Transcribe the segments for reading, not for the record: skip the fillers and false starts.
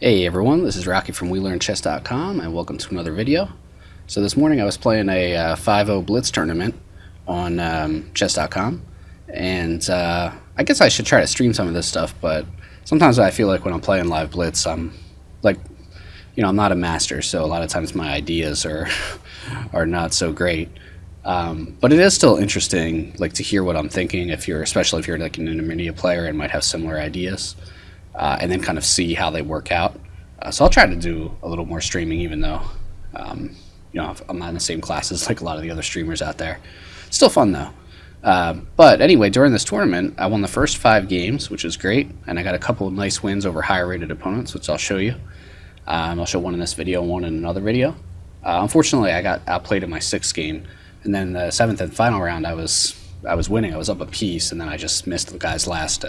Hey everyone, this is Rocky from WeLearnChess.com and welcome to another video. So this morning I was playing a 5-0 blitz tournament on chess.com, and I guess I should try to stream some of this stuff, but sometimes I feel like when I'm playing live blitz I'm like, I'm not a master, so a lot of times my ideas are are not so great. But it is still interesting, like, to hear what I'm thinking, especially if you're like an intermediate player and might have similar ideas. And then kind of see how they work out. So I'll try to do a little more streaming, even though I'm not in the same class as like a lot of the other streamers out there. Still fun though. But anyway, during this tournament, I won the first 5 games, which was great, and I got a couple of nice wins over higher rated opponents, which I'll show you. I'll show one in this video, one in another video. Unfortunately, I got outplayed in my 6th game, and then the 7th and final round, I was winning. I was up a piece, and then I just missed the guy's last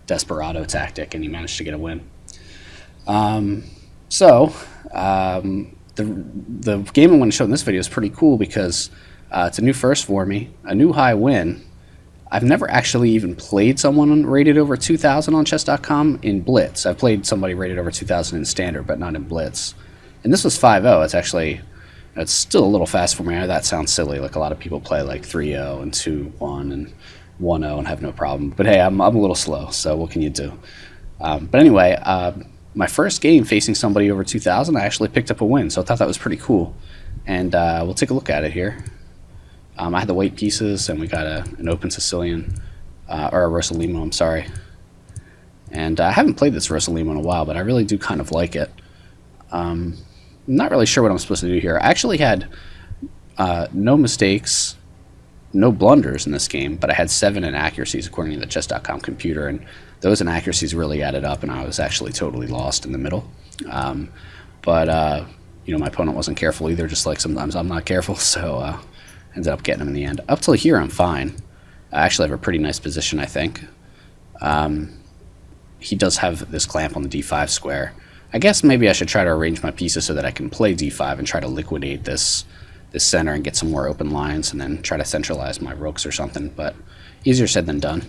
desperado tactic, and he managed to get a win. The game I want to show in this video is pretty cool because it's a new first for me, a new high win. I've never actually even played someone rated over 2,000 on chess.com in blitz. I've played somebody rated over 2,000 in standard, but not in blitz. And this was 5-0. It's still a little fast for me. I know that sounds silly, like a lot of people play like 3-0 and 2-1 and 1-0 and have no problem. But hey, I'm a little slow, so what can you do? But anyway, my first game facing somebody over 2,000, I actually picked up a win, so I thought that was pretty cool. And we'll take a look at it here. I had the white pieces, and we got an open Sicilian, or a Rossolimo, I'm sorry. And I haven't played this Rossolimo in a while, but I really do kind of like it. I'm not really sure what I'm supposed to do here. I actually had no mistakes, no blunders in this game, but I had 7 inaccuracies according to the chess.com computer, and those inaccuracies really added up, and I was actually totally lost in the middle. My opponent wasn't careful either, just like sometimes I'm not careful, so ended up getting him in the end. Up till here, I'm fine. I actually have a pretty nice position, I think. He does have this clamp on the d5 square. I guess maybe I should try to arrange my pieces so that I can play d5 and try to liquidate this center and get some more open lines, and then try to centralize my rooks or something, but easier said than done.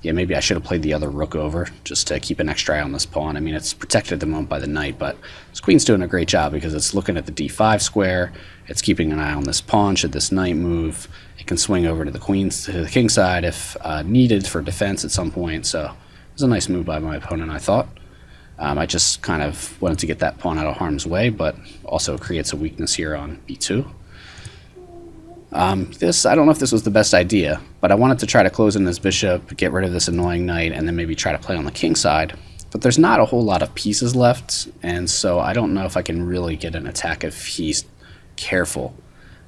Yeah, maybe I should have played the other rook over just to keep an extra eye on this pawn. I mean, it's protected at the moment by the knight, but this queen's doing a great job because it's looking at the d5 square, it's keeping an eye on this pawn. Should this knight move, it can swing over to the king side if needed for defense at some point. So it was a nice move by my opponent, I thought. I just kind of wanted to get that pawn out of harm's way, but also creates a weakness here on b2. I don't know if this was the best idea, but I wanted to try to close in this bishop, get rid of this annoying knight, and then maybe try to play on the king side. But there's not a whole lot of pieces left, and so I don't know if I can really get an attack if he's careful.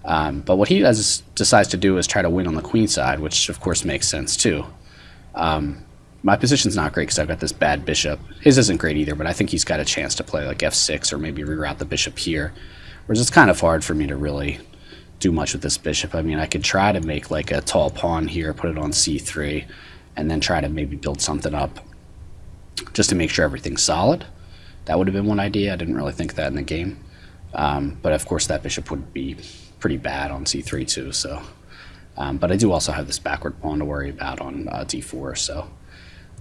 But what he decides to do is try to win on the queen side, which of course makes sense too. My position's not great because I've got this bad bishop. His isn't great either, but I think he's got a chance to play like f6 or maybe reroute the bishop here. Whereas it's kind of hard for me to really do much with this bishop. I mean, I could try to make like a tall pawn here, put it on c3, and then try to maybe build something up just to make sure everything's solid. That would have been one idea. I didn't really think that in the game. But of course that bishop would be pretty bad on c3 too. So, but I do also have this backward pawn to worry about on d4, so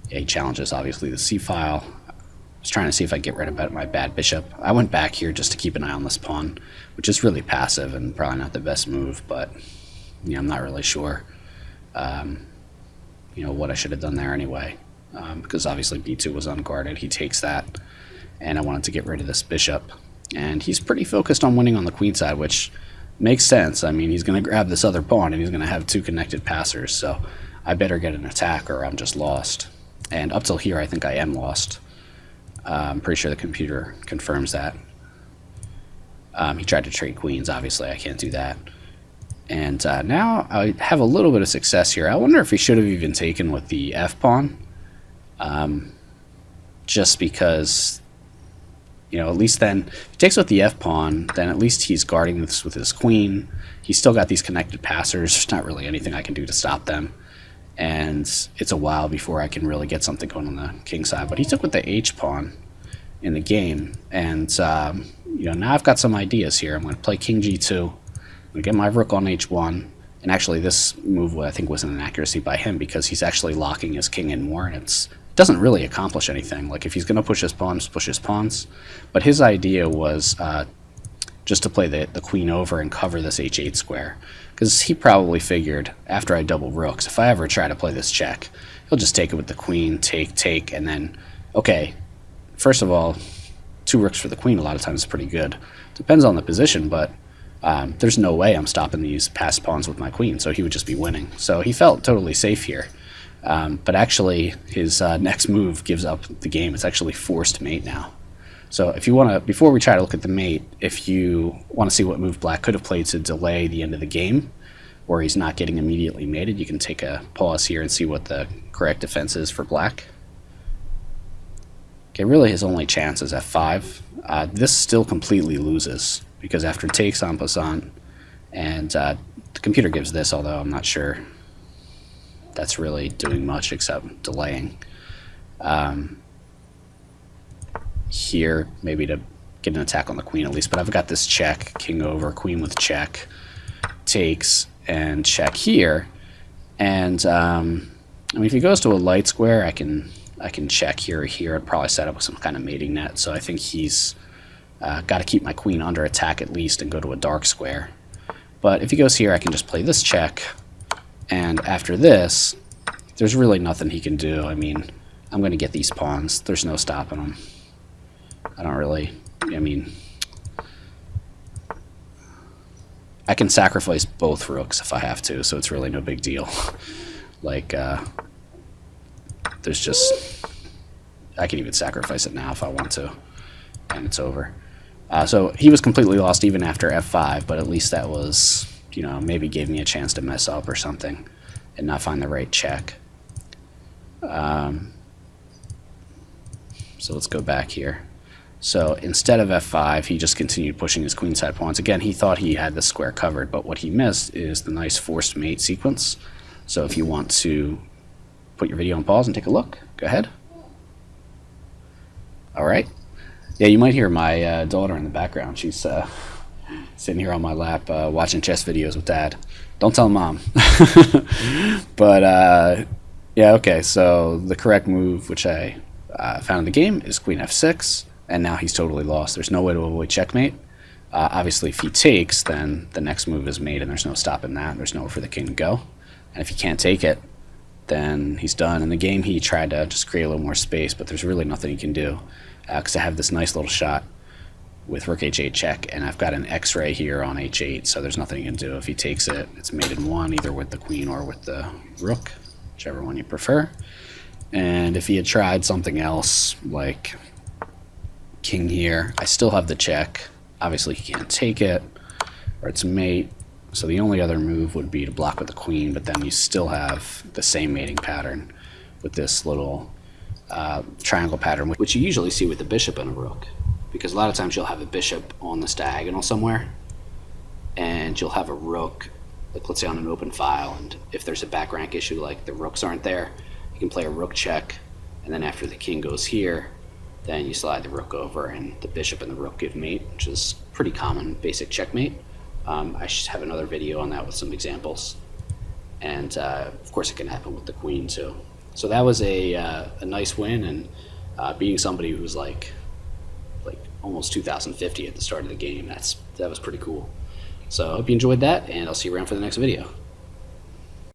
he challenges, obviously, the c-file. I was trying to see if I get rid of my bad bishop. I went back here just to keep an eye on this pawn, which is really passive and probably not the best move, but I'm not really sure what I should have done there anyway, because obviously b2 was unguarded. He takes that, and I wanted to get rid of this bishop. And he's pretty focused on winning on the queen side, which makes sense. I mean, he's going to grab this other pawn, and he's going to have 2 connected passers, so I better get an attack or I'm just lost. And up till here, I think I am lost. I'm pretty sure the computer confirms that. He tried to trade queens. Obviously, I can't do that. And now I have a little bit of success here. I wonder if he should have even taken with the f-pawn. Just because, at least then, if he takes with the f-pawn, then at least he's guarding this with his queen. He's still got these connected passers. There's not really anything I can do to stop them. And it's a while before I can really get something going on the king side. But he took with the h-pawn in the game, and now I've got some ideas here. I'm going to play king g2. I'm going to get my rook on h1, and actually this move I think was an inaccuracy by him because he's actually locking his king in more, and it doesn't really accomplish anything. Like if he's going to push his pawns. But his idea was just to play the queen over and cover this h8 square, because he probably figured after I double rooks, if I ever try to play this check, he'll just take it with the queen, take, and then, okay, first of all, 2 rooks for the queen a lot of times is pretty good. Depends on the position, but there's no way I'm stopping these passed pawns with my queen, so he would just be winning. So he felt totally safe here. But actually, his next move gives up the game. It's actually forced mate now. So if you want to, before we try to look at the mate, if you want to see what move black could have played to delay the end of the game, where he's not getting immediately mated, you can take a pause here and see what the correct defense is for black. Okay, really his only chance is f5. This still completely loses, because after takes en passant, and the computer gives this, although I'm not sure that's really doing much except delaying. Here, maybe to get an attack on the queen at least, but I've got this check, king over, queen with check, takes, and check here. And I mean, if he goes to a light square, I can check here or here. I'd probably set up some kind of mating net, so I think he's got to keep my queen under attack at least and go to a dark square. But if he goes here, I can just play this check, and after this, there's really nothing he can do. I mean, I'm going to get these pawns. There's no stopping him. I don't really, I mean, I can sacrifice both rooks if I have to, so it's really no big deal. Like, there's just, I can even sacrifice it now if I want to, and it's over. So he was completely lost even after f5, but at least that was, you know, maybe gave me a chance to mess up or something and not find the right check. So let's go back here. So instead of f5, he just continued pushing his queenside pawns. Again, he thought he had the square covered, but what he missed is the nice forced mate sequence. So if you want to put your video on pause and take a look, go ahead. All right. Yeah, you might hear my daughter in the background. She's sitting here on my lap watching chess videos with Dad. Don't tell Mom. But yeah, okay, so the correct move, which I found in the game, is queen f6. And now he's totally lost. There's no way to avoid checkmate. Obviously, if he takes, then the next move is mate, and there's no stopping that. There's nowhere for the king to go. And if he can't take it, then he's done. In the game, he tried to just create a little more space, but there's really nothing he can do. Because I have this nice little shot with rook h8 check, and I've got an x-ray here on h8, so there's nothing he can do. If he takes it, it's mate in one, either with the queen or with the rook, whichever one you prefer. And if he had tried something else, like king here, I still have the check. Obviously he can't take it, or it's mate, so the only other move would be to block with the queen, but then you still have the same mating pattern with this little triangle pattern, which you usually see with the bishop and a rook, because a lot of times you'll have a bishop on this diagonal somewhere, and you'll have a rook, like let's say on an open file, and if there's a back rank issue like the rooks aren't there, you can play a rook check, and then after the king goes here, then you slide the rook over and the bishop and the rook give mate, which is pretty common basic checkmate. I should have another video on that with some examples. And of course it can happen with the queen too. So that was a nice win, and being somebody who's like almost 2050 at the start of the game, that was pretty cool. So I hope you enjoyed that, and I'll see you around for the next video.